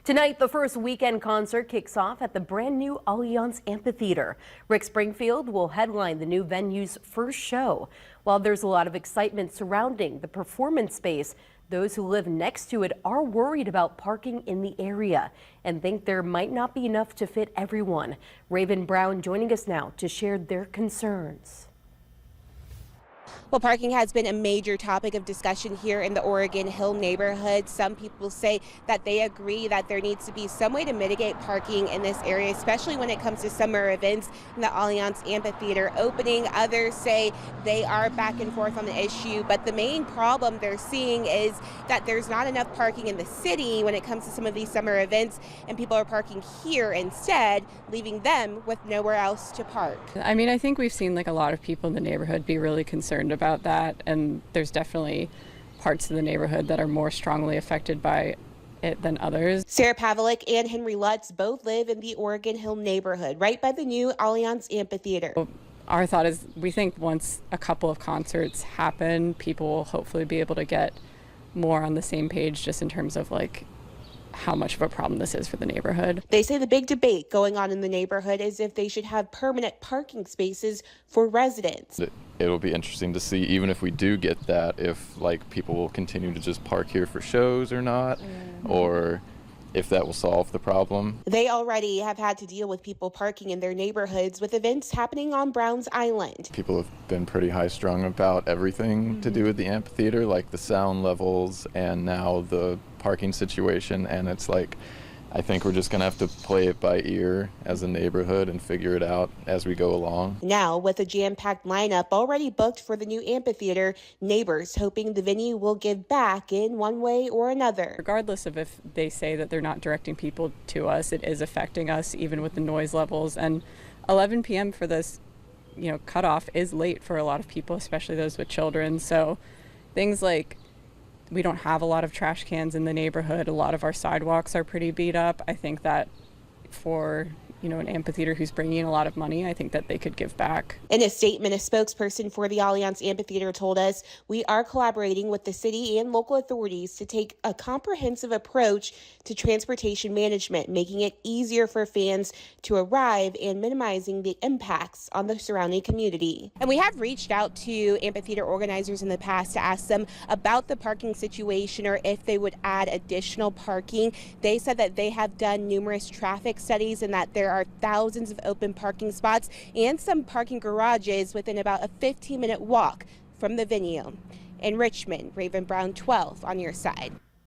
Tonight, the first weekend concert kicks off at the brand new Allianz Ampitheater. Rick Springfield will headline the new venue's first show. While there's a lot of excitement surrounding the performance space, those who live next to it are worried about parking in the area and think there might not be enough to fit everyone. Raven Brown joining us now to share their concerns. Well, parking has been a major topic of discussion here in the Oregon Hill neighborhood. Some people say that they agree that there needs to be some way to mitigate parking in this area, especially when it comes to summer events and the Allianz Amphitheater opening. Others say they are back and forth on the issue, but the main problem they're seeing is that there's not enough parking in the city when it comes to some of these summer events, and people are parking here instead, leaving them with nowhere else to park. I mean, I think we've seen a lot of people in the neighborhood be really concerned about that, and there's definitely parts of the neighborhood that are more strongly affected by it than others. Sarah Pavlik and Henry Lutz both live in the Oregon Hill neighborhood, right by the new Allianz Amphitheater. Our thought is we think once a couple of concerts happen, people will hopefully be able to get more on the same page just in terms of how much of a problem this is for the neighborhood. They say the big debate going on in the neighborhood is if they should have permanent parking spaces for residents. It'll be interesting to see, even if we do get that, if people will continue to just park here for shows or not, or if that will solve the problem. They already have had to deal with people parking in their neighborhoods with events happening on Browns Island. People have been pretty high-strung about everything to do with the amphitheater, like the sound levels and now the parking situation, and it's I think we're just going to have to play it by ear as a neighborhood and figure it out as we go along. Now, with a jam-packed lineup already booked for the new amphitheater, neighbors hoping the venue will give back in one way or another. Regardless of if they say that they're not directing people to us, it is affecting us even with the noise levels. And 11 p.m. for this, cutoff is late for a lot of people, especially those with children. So things like we don't have a lot of trash cans in the neighborhood. A lot of our sidewalks are pretty beat up. I think that for an amphitheater who's bringing in a lot of money, I think that they could give back. In a statement, a spokesperson for the Allianz Amphitheater told us, "We are collaborating with the city and local authorities to take a comprehensive approach to transportation management, making it easier for fans to arrive and minimizing the impacts on the surrounding community." And we have reached out to amphitheater organizers in the past to ask them about the parking situation or if they would add additional parking. They said that they have done numerous traffic studies and that there are thousands of open parking spots and some parking garages within about a 15-minute walk from the venue. In Richmond, Raven Brown, 12 on your side.